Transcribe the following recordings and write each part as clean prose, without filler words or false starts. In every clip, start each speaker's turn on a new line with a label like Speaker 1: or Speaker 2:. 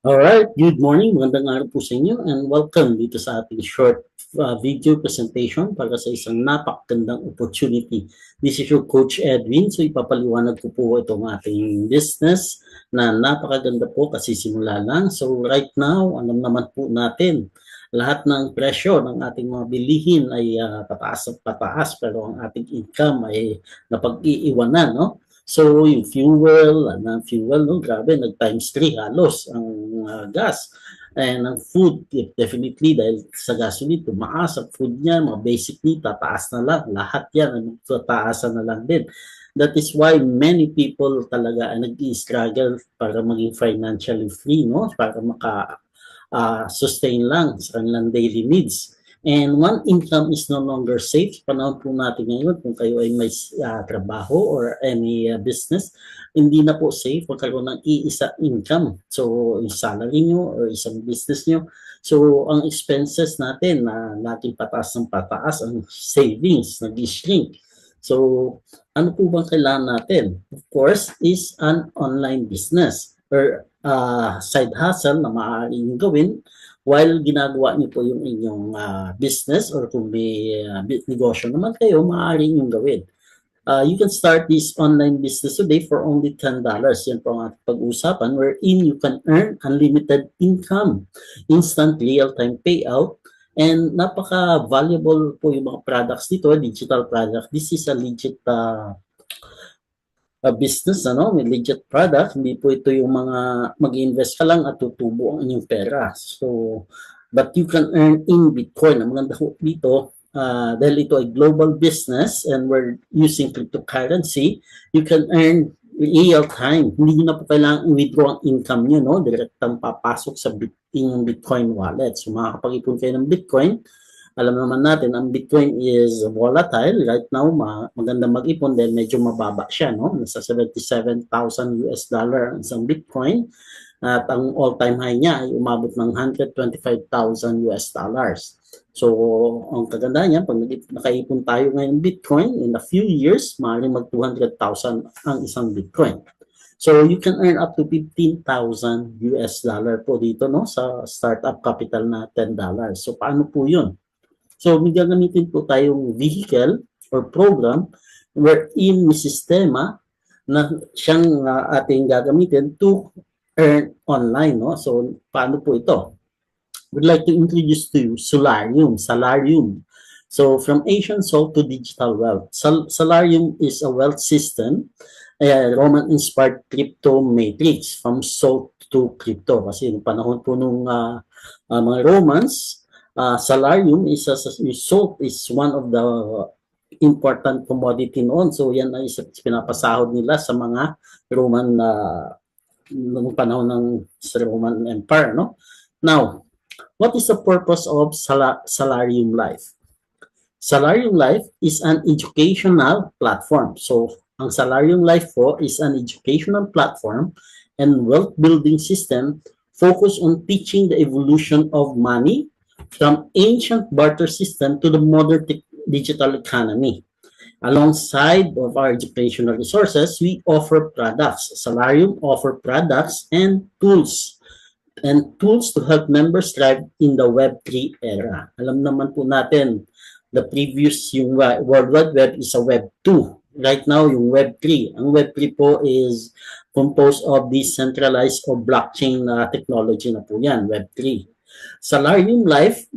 Speaker 1: Alright, good morning. Magandang araw po sa inyo and welcome dito sa ating short video presentation para sa isang napakagandang opportunity. This is your Coach Edwin. So ipapaliwanag ko po itong ating business na napakaganda po kasi simula lang. So right now, alam naman po natin, lahat ng presyo ng ating mga bilihin ay pataas at pataas pero ang ating income ay napag-iiwanan, no? So, yung fuel, no, grabe, nag-times 3 halos ang gas. And ang food, definitely, dahil sa gasoline, tumaas ang food niya, mga basic need, tataas na lang. Lahat yan, tataasan na lang din. That is why many people talaga ay nag-i-struggle para maging financially free, no? Para sustain lang sa kanilang daily needs. And one income is no longer safe. Panahon po natin ngayon, kung kayo ay may trabaho or any business, hindi na po safe magkaroon ng iisa income. So, yung salary nyo or isang business nyo. So, ang expenses natin na natin pataas ng pataas, ang savings, nag-shrink. So, ano po bang kailangan natin? Of course, is an online business or side hustle na maaari yung gawin while ginagawa niyo po yung inyong business or kung may negosyo naman kayo, maaari niyong gawin. You can start this online business today for only $10. Yan po ang ating pag-uusapan wherein you can earn unlimited income, instant real-time payout, and napaka-valuable po yung mga products dito, digital product. This is a legit business, ano, may legit product. Hindi po ito yung mga mag-invest ka lang at tutubo ang inyong pera. So, but you can earn in Bitcoin. Ang maganda po dito, dahil ito ay global business and we're using cryptocurrency, you can earn real time. Hindi nyo na po kailangan i-withdraw ang income nyo, no? Direktang papasok sa inyong Bitcoin wallet. So, makakapag-ipon kayo ng Bitcoin. Alam naman natin, ang Bitcoin is volatile. Right now, maganda mag-ipon dahil medyo mababa siya, no? Nasa 77,000 US dollar ang isang Bitcoin. At ang all-time high niya ay umabot ng 125,000 US dollars. So, ang kaganda niya, pag nakaipon tayo ngayon Bitcoin, in a few years, maaaring mag 200,000 ang isang Bitcoin. So, you can earn up to 15,000 US dollar po dito, no? Sa startup capital na $10. So, paano po yun? So, may gagamitin po tayong vehicle or program wherein may sistema na siyang ating gagamitin to earn online. No? So, paano po ito? Would like to introduce to you Salarium. So, from Asian Salt to digital wealth. Salarium is a wealth system, Roman-inspired crypto matrix from salt to crypto. Kasi yung panahon po nung mga Romans, salarium is salt is one of the important commodity noon. So yan ay pinapasahod nila sa mga Roman noong panahon ng Roman Empire, no? Now, what is the purpose of Salarium Life? Salarium Life is an educational platform. So, ang Salarium Life po is an educational platform and wealth building system focused on teaching the evolution of money from ancient barter system to the modern digital economy. Alongside of our educational resources, we offer products. Salarium offer products and tools to help members thrive in the Web3 era. Alam naman po natin, the previous, yung World Wide Web is a Web2. Right now, yung Web3. Ang Web3 po is composed of decentralized or blockchain technology na po yan, Web3. Salarium Life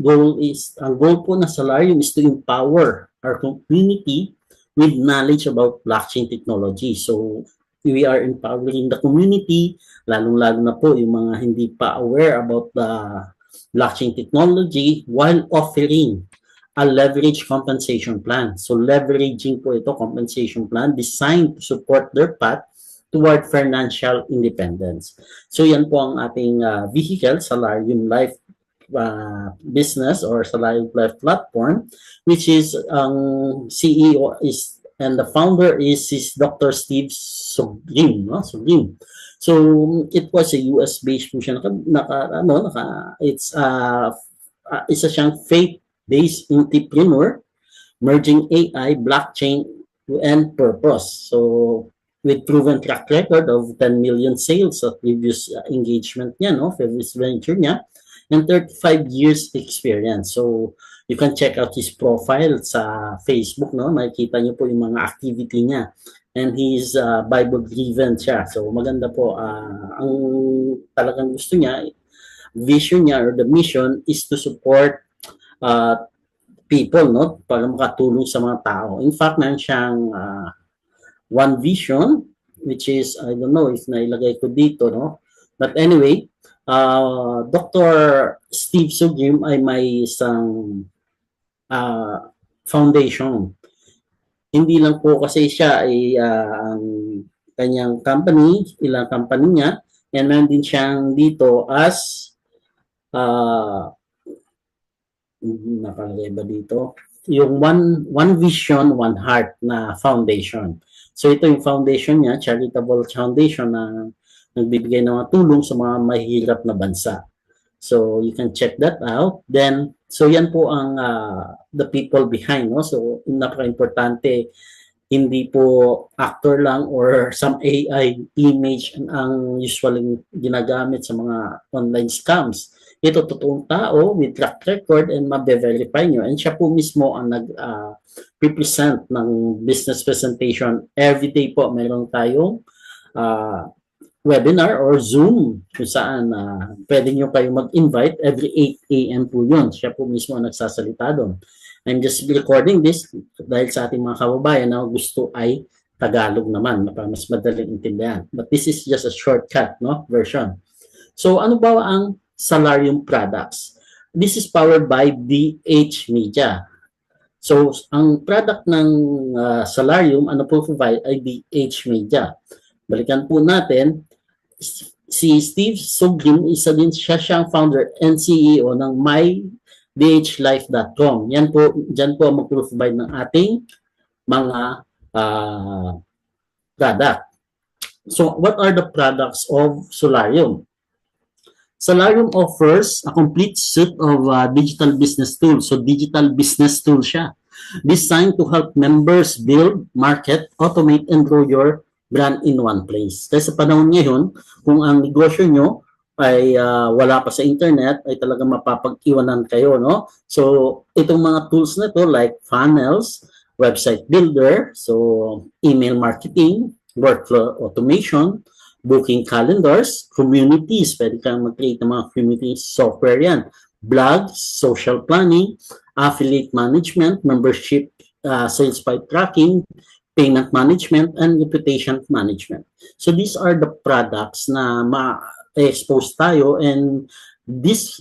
Speaker 1: ang goal po ng Salarium is to empower our community with knowledge about blockchain technology. So, we are empowering the community, lalong-lalo na po yung mga hindi pa aware about the blockchain technology while offering a leverage compensation plan. So, leveraging po ito, compensation plan designed to support their path toward financial independence. So, yan po ang ating vehicle, Salarium Life business or Salarium Life platform, which is CEO is and the founder is Dr. Steve Sogrim, no? Sogrim. So it was a US based po siya isa siyang faith-based entrepreneur merging AI, blockchain and purpose. So with proven track record of 10 million sales sa previous engagement niya, no, previous venture niya, and 35 years experience. So, you can check out his profile sa Facebook, no? Makikita niyo po yung mga activity niya. And he's Bible-driven siya. So, maganda po. Ang talagang gusto niya, vision niya or the mission is to support people, no? Para makatulong sa mga tao. In fact, meron siyang one vision, which is, I don't know if nailagay ko dito, no? But anyway, Dr. Steve Sugrim ay may isang foundation. Hindi lang po kasi siya ay ang kanyang company, ilang company niya, and meron din siyang dito as nakalagay ba dito? Yung one vision, one heart na foundation. So ito yung foundation niya, charitable foundation na nagbibigay ng mga tulong sa mga mahihirap na bansa. So you can check that out. Then, so yan po ang the people behind. No? So napaka-importante, hindi po actor lang or some AI image ang usually ginagamit sa mga online scams. Ito totoong tao with track record and mabe-verify nyo. And siya po mismo ang nag-represent ng business presentation. Every day po mayroon tayong webinar or Zoom kung saan pwede nyo kayo mag-invite every 8 a.m. po yun. Siya po mismo ang nagsasalita doon. I'm just recording this dahil sa ating mga kababayan na gusto ay Tagalog naman para mas madaling intindihan. But this is just a shortcut, no, version. So ano ba ang Salarium products? This is powered by DH Media. So ang product ng Salarium, ano po provide ay DH Media. Balikan po natin, si Steve Sugrim, isa din siyang founder and CEO ng mydhlife.com. Yan po, dyan po mag-provide ng ating mga product. So what are the products of Solarium? Solarium offers a complete suite of digital business tools. So digital business tool siya. Designed to help members build, market, automate, and grow your brand in one place. Kasi sa panahon ngayon, kung ang negosyo nyo ay wala pa sa internet, ay talagang mapapag-iwanan kayo, no? So itong mga tools na ito like funnels, website builder, so email marketing, workflow automation, booking calendars, communities, pwede kang mag-create ng mga community software yan, blogs, social planning, affiliate management, membership, sales pipe tracking, payment management, and reputation management. So these are the products na ma-expose tayo, and this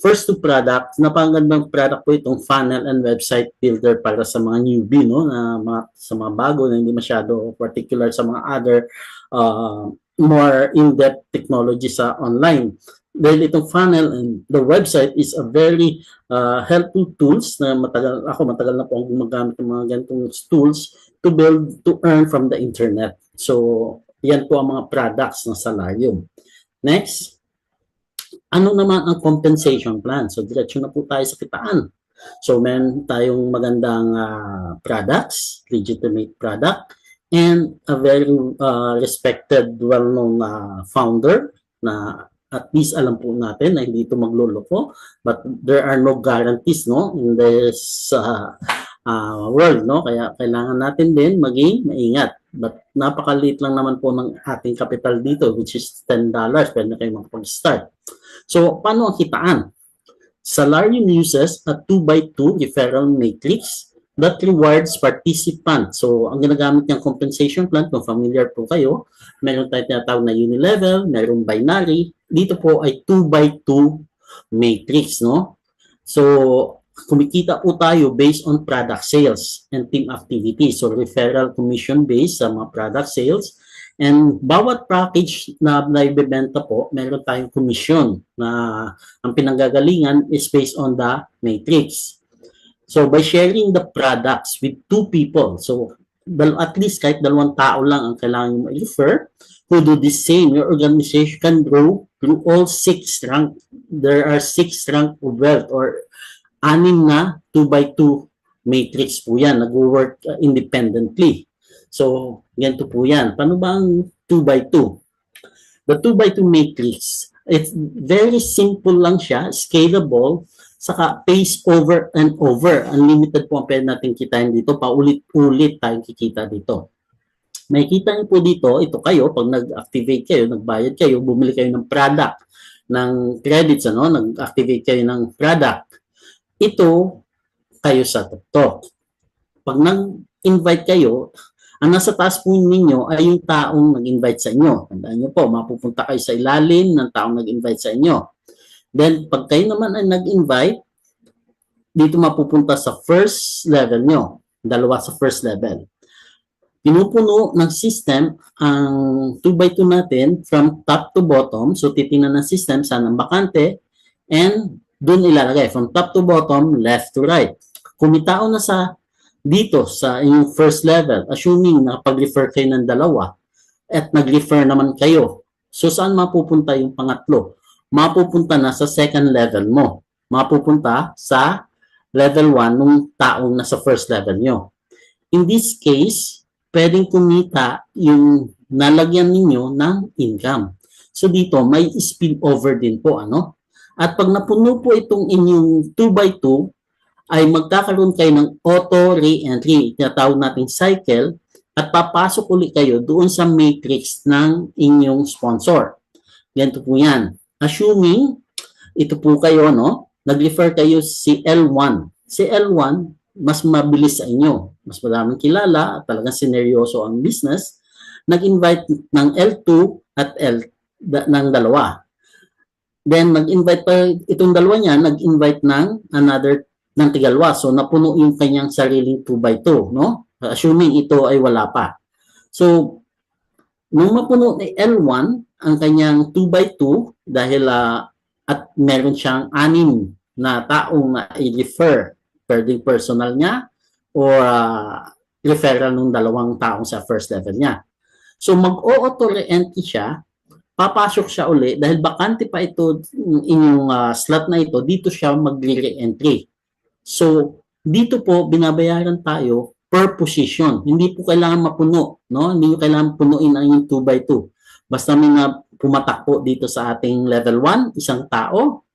Speaker 1: first two products, napakagandang product po itong funnel and website builder para sa mga newbie, no? Sa mga bago na hindi masyado particular sa mga other more in-depth technology sa online. Dahil itong funnel and the website is a very helpful tools na matagal na po ang gumagamit ng mga ganitong tools to build, to earn from the internet. So, yan po ang mga products ng Salarium. Next, ano naman ang compensation plan? So, diretso na po tayo sa kitaan. So, meron tayong magandang products, legitimate product, and a very respected, well-known founder na at least alam po natin na hindi ito magluloko, but there are no guarantees, no, in this world, no, kaya kailangan natin din maging maingat. But napakaliit lang naman po ng ating capital dito, which is $10, pwede na kayo makapag-start. So paano ang kitaan? Salarium uses a 2x2 referral matrix that rewards participants. So, ang ginagamit niyang compensation plan, kung familiar po kayo, meron tayong tinatawag na unilevel, meron binary. Dito po ay 2x2 matrix, no? So, kumikita po tayo based on product sales and team activities. So, referral commission based sa mga product sales. And bawat package na naibebenta po, meron tayong commission na ang pinanggagalingan is based on the matrix. So, by sharing the products with two people, so at least kahit dalawang tao lang ang kailangan mo i-refer who do the same, your organization can grow through all 6 rank. There are 6 rank of wealth or 6 na 2x2 matrix po yan, nag-work independently. So, ganito po yan. Paano ba ang 2 by 2? The 2 by 2 matrix, it's very simple lang siya, scalable, saka pace over and over. Unlimited po ang pwede natin kitain dito. Paulit-ulit tayong kikita dito. May kita niyo po dito, ito kayo, pag nag-activate kayo, nagbayad kayo, bumili kayo ng product, ng credits, ano, nag-activate kayo ng product. Ito, kayo sa TikTok. Pag nag-invite kayo, ang nasa taas po ninyo ay yung taong nag-invite sa inyo. Tandaan nyo po, mapupunta kayo sa ilalim ng taong nag-invite sa inyo. Then, pag kayo naman ay nag-invite, dito mapupunta sa first level nyo. Dalawa sa first level. Pinupuno ng system ang 2 by 2 natin from top to bottom. So, titingnan ng system saan ang bakante and dun ilalagay from top to bottom, left to right. Kumitao na sa dito sa inyong first level, assuming na pag-refer kayo ng dalawa at nag-refer naman kayo. So, saan mapupunta yung pangatlo? Mapupunta na sa second level mo. Mapupunta sa level 1 nung taong nasa first level nyo. In this case, pwedeng kumita yung nalagyan ninyo ng income. So, dito may spillover din po, ano? At pag napuno po itong inyong 2 by 2, ay magkakaroon kayo ng auto re-entry, tinatawag nating cycle, at papasok ulit kayo doon sa matrix ng inyong sponsor. Ganito po yan. Assuming, ito po kayo, no? Nag-refer kayo si L1. Si L1, mas mabilis sa inyo. Mas maraming kilala, at talagang sineryoso ang business. Nag-invite ng L2 at L ng dalawa. Then, nag-invite pa itong dalawa niya, nag-invite ng another ng tigalwa. So, napuno yung kanyang sariling 2 by 2, no? Assuming ito ay wala pa. So, nung mapuno ni L1 ang kanyang 2 by 2, dahil at meron siyang 6 na taong na i-refer, pwedeng personal niya or referral ng dalawang taong sa first level niya. So, mag-auto re-entry siya, papasok siya uli, dahil bakante pa ito, inyong slot na ito, dito siya mag-re-entry. So, dito po, binabayaran tayo per position. Hindi po kailangan mapuno, no? Hindi nyo kailangan punuin ang yung 2 by 2. Basta may na pumatak po dito sa ating level 1, isang tao,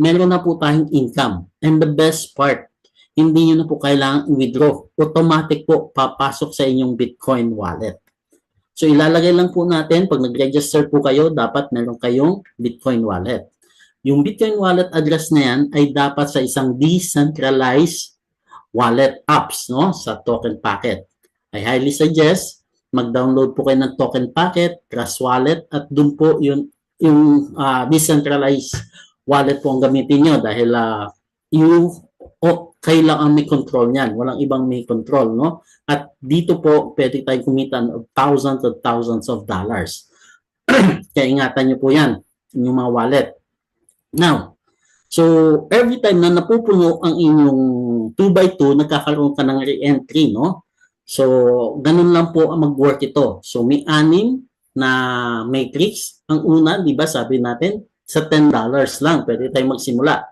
Speaker 1: meron na po tayong income. And the best part, hindi nyo na po kailangan i-withdraw. Automatic po, papasok sa inyong Bitcoin wallet. So, ilalagay lang po natin, pag nag-register po kayo, dapat meron kayong Bitcoin wallet. Yung Bitcoin wallet address na yan ay dapat sa isang decentralized wallet apps, no? Sa Token Packet. I highly suggest mag-download po kayo ng Token Packet, Trust Wallet, at dun po yung decentralized wallet po ang gamitin nyo dahil kayo lang ang may control niyan. Walang ibang may control, no? At dito po, pwede tayong kumita of thousands of dollars. Kaya ingatan nyo po yan, yung mga wallet. Now, so every time na napupuno ang inyong 2 by 2, nagkakaroon ka ng re-entry, no? So, ganun lang po ang mag-work ito. So, may 6 na matrix. Ang una, di ba, sabi natin, sa $10 lang, pwede tayong magsimula.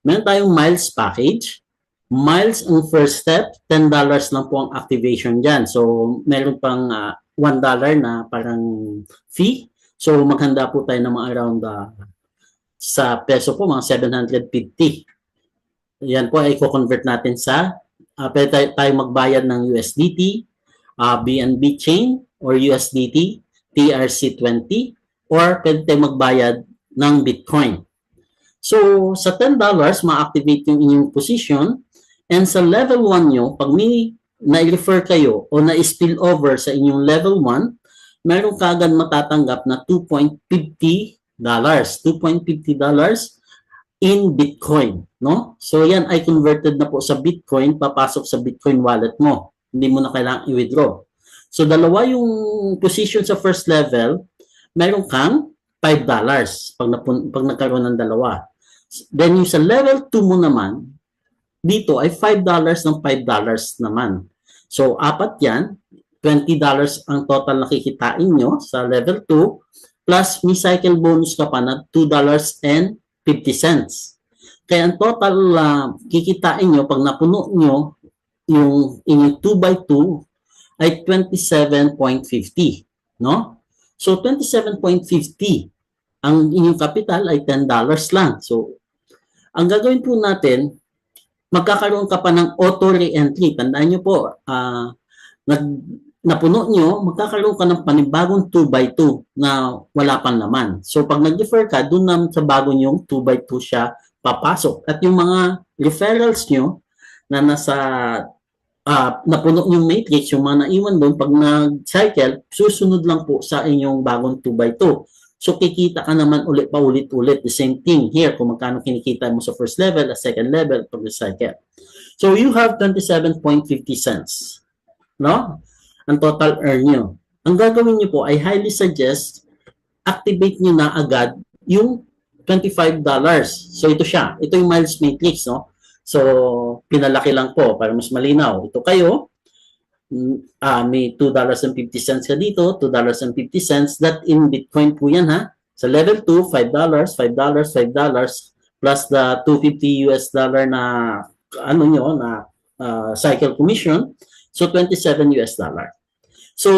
Speaker 1: Meron tayong miles package. Miles ang first step, $10 lang po ang activation dyan. So, meron pang $1 na parang fee. So, maghanda po tayo ng mga around sa peso po, mga 750. Yan po ay i-convert natin sa, pwede tayo magbayad ng USDT, BNB chain, or USDT, TRC20, or pwede tayo magbayad ng Bitcoin. So, sa $10, ma-activate yung inyong position, and sa level 1 nyo, pag may na-refer kayo o na-spill over sa inyong level 1, meron kagad matatanggap na $2.50 in Bitcoin, no? So yan ay converted na po sa Bitcoin, papasok sa Bitcoin wallet mo. Hindi mo na kailangang i-withdraw. So dalawa yung position sa first level, meron kang $5 pag nagkaroon ng dalawa. Then yung sa level 2 mo naman, dito ay $5 ng $5 naman. So apat yan, $20 ang total na kikitain nyo sa level 2, plus may cycle bonus ka pa na $2.50. Kaya ang total kikitain nyo pag napuno nyo yung 2 by 2 ay 27.50, no? So 27.50, ang inyong capital ay $10 lang. So ang gagawin po natin, magkakaroon ka pa ng auto re-entry. Tandaan nyo po, napuno nyo, magkakaroon ka ng panibagong 2x2 na wala pang laman. So pag nag-defer ka, doon na sa bago nyong 2x2 siya papasok. At yung mga referrals nyo na nasa napuno yung matrix, yung mga naiwan doon, pag nag-cycle, susunod lang po sa inyong bagong 2x2. So, kikita ka naman ulit pa ulit-ulit. The same thing here, kung magkano kinikita mo sa first level, at second level, pag recycle. So, you have 27.50 cents. No? Ang total earn nyo. Ang gagawin nyo po, I highly suggest, activate nyo na agad yung $25. So, ito siya. Ito yung miles matrix, no? So, pinalaki lang po para mas malinaw. Ito kayo, may $2.50 ka dito, $2.50. That in Bitcoin po yan, ha? Sa level 2, $5, $5, $5, plus the $250 na ano nyo, na cycle commission. So, $27. So,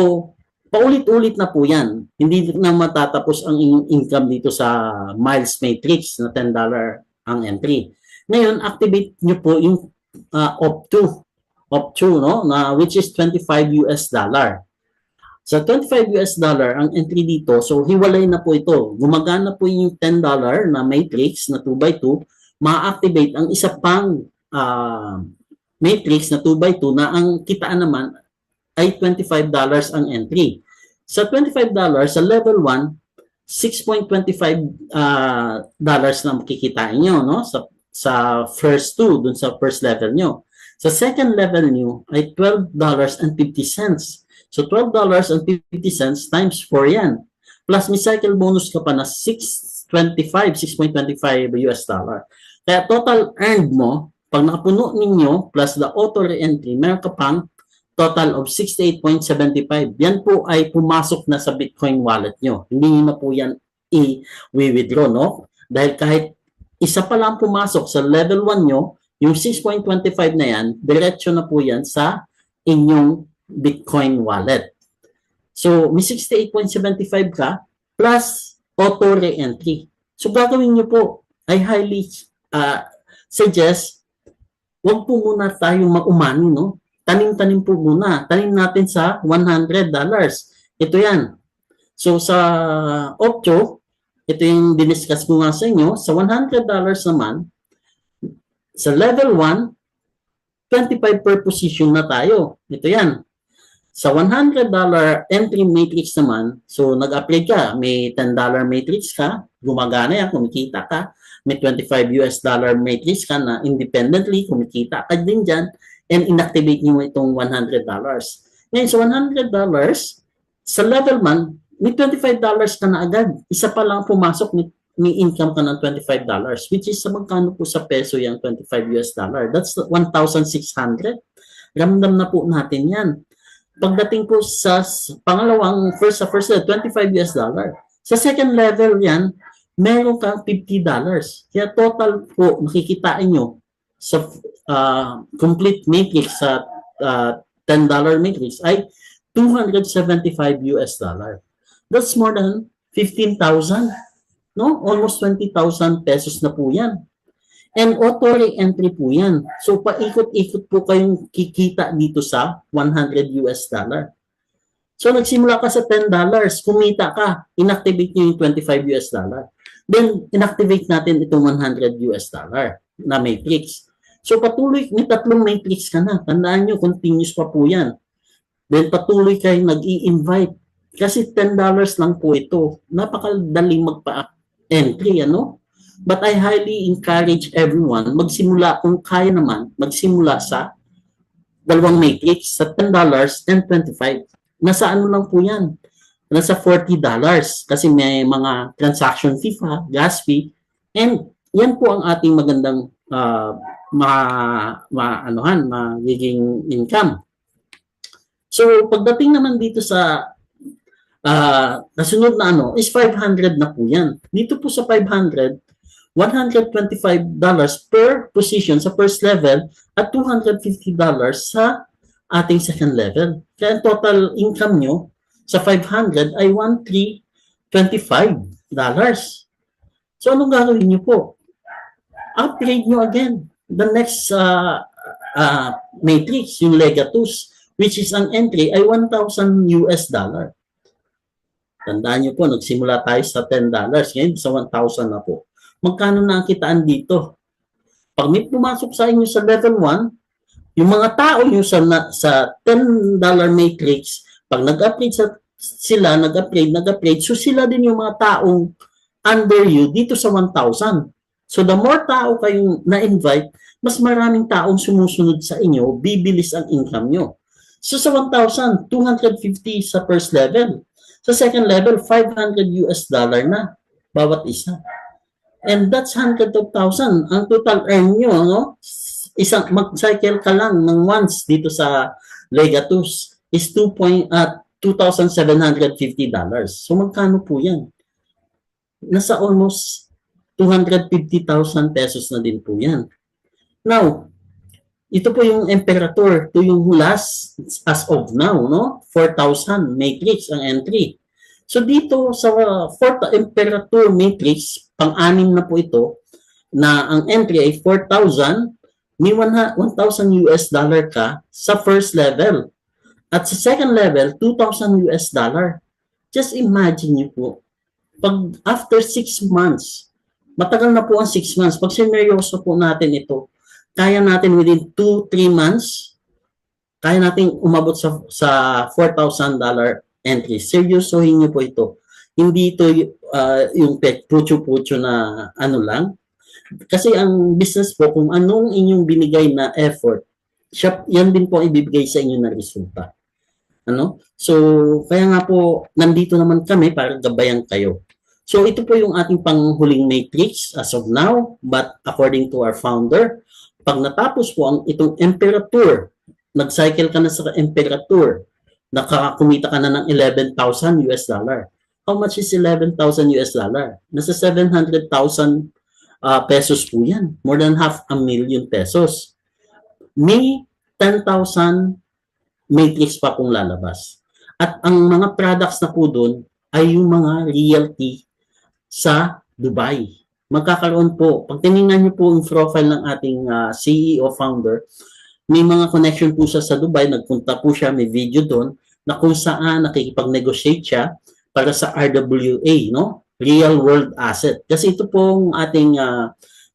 Speaker 1: paulit-ulit na po yan. Hindi na matatapos ang income dito sa miles matrix na $10 ang entry. Ngayon, activate nyo po yung op2, no, na which is $25. Sa $25 ang entry dito, so hiwalay na po ito. Gumagana po yung $10 na matrix na 2x2, ma-activate ang isa pang matrix na 2x2 na ang kitaan naman ay $25 ang entry. Sa $25 sa level 1, $6.25 na makikitain nyo, no? Sa first two, dun sa first level nyo. Sa second level nyo ay $12.50. So $12.50 times 4 yan. Plus may cycle bonus ka pa na $6.25 US dollar. Kaya total earned mo, pag nakapuno ninyo plus the auto re-entry, meron ka pang total of 68.75. Yan po ay pumasok na sa Bitcoin wallet nyo. Hindi nyo na po yan i-withdraw, no? Dahil kahit isa pa lang pumasok sa level 1 nyo, yung 6.25 na yan, diretso na po yan sa inyong Bitcoin wallet. So, may 68.75 ka plus auto re-entry. So, gagawin nyo po, I highly suggest, huwag po muna tayong maumani, no? Tanim-tanim po muna. Tanim natin sa $100. Ito yan. So, sa Opto, ito yung diniscuss ko nga sa inyo, sa $100 naman, sa level 1, 25 per position na tayo. Ito yan. Sa $100 entry matrix naman, so nag-apply ka, may $10 matrix ka, gumagana yan, kumikita ka, may $25 matrix ka na independently, kumikita ka din dyan, and inactivate nyo itong $100. Ngayon, sa $100, sa level 1, may $25 ka na agad. Isa pa lang pumasok, may income ka ng $25, which is sa magkano po sa peso yung $25. That's 1,600. Ramdam na po natin yan. Pagdating po sa pangalawang, sa first level, $25. Sa second level yan, meron kang $50. Kaya total po, makikitain nyo sa complete matrix sa $10 matrix ay $275. That's more than 15,000. No? Almost 20,000 pesos na po yan. And auto re-entry po yan. So, paikot-ikot po kayong kikita dito sa $100. So, nagsimula ka sa $10, kumita ka, inactivate nyo yung $25. Then, inactivate natin itong $100 na matrix. So, patuloy, may tatlong matrix ka na. Tandaan nyo, continuous pa po yan. Then, patuloy kayong nag-i-invite. Kasi $10 lang po ito. Napakadaling magpa-entry, ano? But I highly encourage everyone, magsimula kung kaya naman, magsimula sa dalawang matrix, sa $10 and $25. Nasa ano lang po yan? Nasa $40. Kasi may mga transaction fee pa, gas fee. And yan po ang ating magandang magiging income. So, pagdating naman dito sa nasunod na is 500 na po yan. Dito po sa 500, $125 per position sa first level at $250 sa ating second level. Kaya ang total income nyo sa 500 ay $1,325. So, anong gagawin nyo po? Upgrade nyo again. The next matrix, yung Legatus, which is ang entry ay $1,000. Tandaan nyo po, nagsimula tayo sa $10. Ngayon, sa 1,000 na po. Magkano na ang kitaan dito? Pag may pumasok sa inyo sa level 1, yung mga tao nyo sa $10 matrix, pag nag-upgrade sila, nag-upgrade, so sila din yung mga taong under you dito sa 1,000. So the more tao kayong na-invite, mas maraming taong sumusunod sa inyo, bibilis ang income nyo. So sa 1,000, 250 sa first level. Sa second level, $500 na bawat isa. And that's hundreds of thousand. Ang total earn nyo, no? Isang mag-cycle ka lang ng once dito sa Legatus is $2,750. So magkano po yan? Nasa almost 250,000 pesos na din po yan. Now, ito po yung Imperator, ito yung last as of now, no? 4,000 matrix ang entry. So dito sa fourth Imperator matrix, pang-anim na po ito, na ang entry ay 4,000, may $1,000 ka sa first level. At sa second level, $2,000. Just imagine nyo po, pag after 6 months, matagal na po ang 6 months, pag sineryoso po natin ito, kaya natin within 2-3 months, kaya natin umabot sa $4,000 entry. Seryosohin nyo po ito. Hindi ito yung pucho-pucho na ano lang. Kasi ang business po, kung anong inyong binigay na effort, yan din po ibibigay sa inyo na resulta. Ano? So, kaya nga po, nandito naman kami para gabayan kayo. So, ito po yung ating panghuling matrix as of now, but according to our founder, pag natapos po itong Imperator, nag-cycle ka na sa Imperator, nakakumita ka na ng $11,000. How much is $11,000? Nasa 700,000 pesos po yan. More than 500,000 pesos. May 10,000 matrix pa pong lalabas. At ang mga products na po doon ay yung mga realty sa Dubai. Magkakaroon po, pag tinignan niyo po yung profile ng ating CEO founder, may mga connection po siya sa Dubai, nagpunta po siya, may video doon, na kung saan nakikipag-negotiate siya para sa RWA, no? Real World Asset. Kasi ito pong ating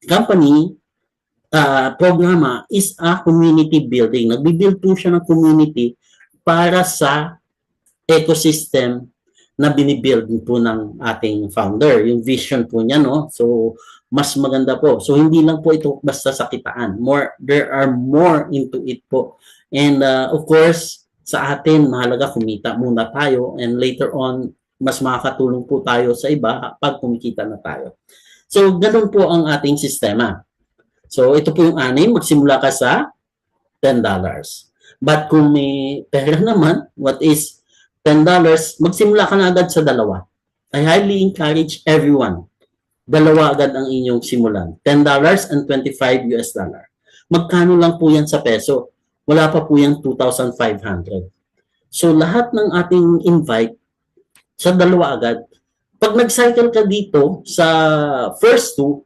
Speaker 1: company, programa is a community building. Nagbibuild po siya ng community para sa ecosystem na binibuild po ng ating founder. Yung vision po niya, no? So, mas maganda po. So, hindi lang po ito basta sa kitaan. There are more into it po. And of course, sa atin, mahalaga kumita muna tayo and later on, mas makakatulong po tayo sa iba pag kumikita na tayo. So, ganun po ang ating sistema. So, ito po yung anim. Magsimula ka sa $10. But kung may pera naman, what is $10, magsimula ka na agad sa dalawa. I highly encourage everyone. Dalawa agad ang inyong simulan. $10 and $25. Magkano lang po yan sa peso? Wala pa po yung 2,500. So, lahat ng ating invite sa dalawa agad. Pag nag-cycle ka dito sa first two,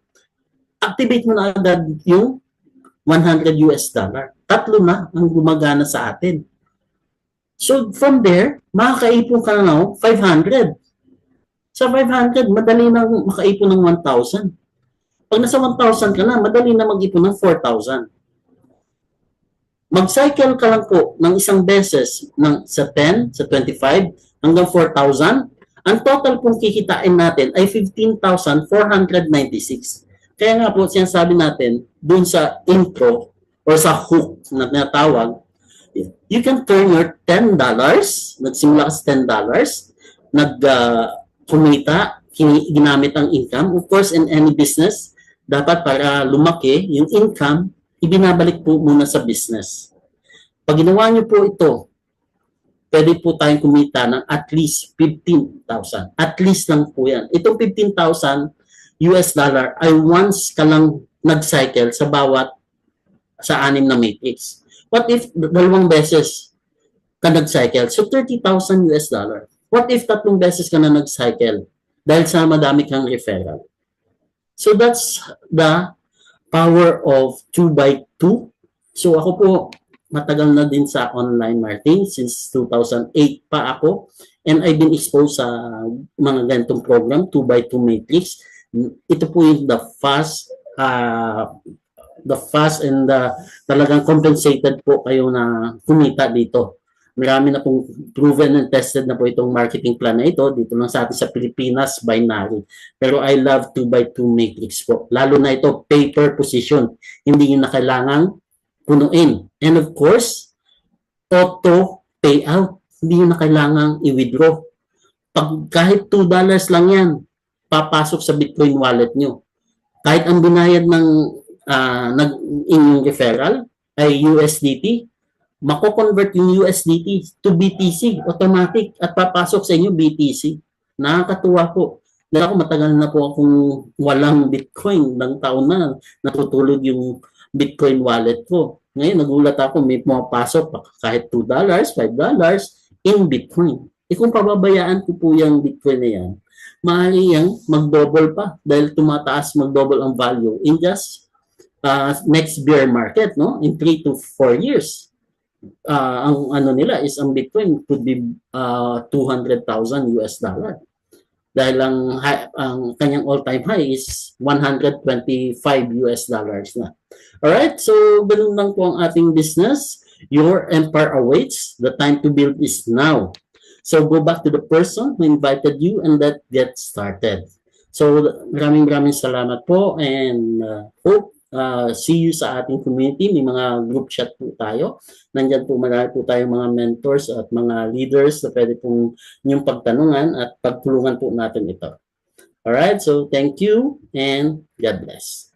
Speaker 1: activate mo na agad yung $100. Tatlo na ang gumagana sa atin. So, from there, makakaipon ka na 500. Sa 500, madali na makaipon ng 1,000. Pag nasa 1,000 ka na, madali na mag-ipon ng 4,000. Mag-cycle ka lang po ng isang beses sa 10, sa 25, hanggang 4,000. Ang total pong kikitain natin ay 15,496. Kaya nga po, sinasabi natin, dun sa intro or sa hook na tinatawag, you can turn your $10, nagsimula ka sa $10, kumita, ginamit ang income. Of course, in any business, dapat para lumaki, yung income, ibinabalik po muna sa business. Pag ginawa nyo po ito, pwede po tayong kumita ng at least 15,000. At least lang po yan. Itong 15,000 US dollar ay once ka lang nag-cycle sa bawat sa 6 na matrix. What if dalawang beses ka nag-cycle? So, 30,000 US dollar. What if tatlong beses ka na nag-cycle? Dahil sa madami kang referral. So, that's the power of 2 by 2. So, ako po, matagal na din sa online marketing since 2008 pa ako, and I've been exposed sa mga ganitong program, 2 by 2 matrix. Ito po yung the fast and talagang compensated po kayo na kumita dito. Marami na pong proven and tested na po itong marketing plan na ito dito lang sa atin sa Pilipinas, binary. Pero I love 2 by 2 matrix po. Lalo na ito, paper position. Hindi nyo na kailangang punuin. And of course, auto payout. Hindi nyo na kailangang i-withdraw. Pag kahit $2 lang yan, papasok sa Bitcoin wallet nyo. Kahit ang binayad ng inyong referral ay USDT, mako-convert yung USDT to BTC automatic at papasok sa inyo BTC. Nakakatuwa po. Dahil ako matagal na po akong walang Bitcoin ng taon na natutulog yung Bitcoin wallet ko. Ngayon nagulat ako may pumapasok kahit $2, $5 in Bitcoin. Kung pababayaan ko po yung Bitcoin na yan, maaari yang mag-double pa dahil tumataas mag-double ang value in just next bear market, no? In 3 to 4 years. Ang ano nila is ang Bitcoin could be 200,000 US dollar. Dahil ang kanyang all-time high is 125 US dollars na. Alright, so ganun lang po ang ating business. Your empire awaits. The time to build is now. So go back to the person who invited you and let's get started. So maraming salamat po and hope see you sa ating community. May mga group chat po tayo. Nandyan po marami po tayong mga mentors at mga leaders na pwede pong inyong pagtanungan at pagtulungan po natin ito. Alright, so thank you and God bless.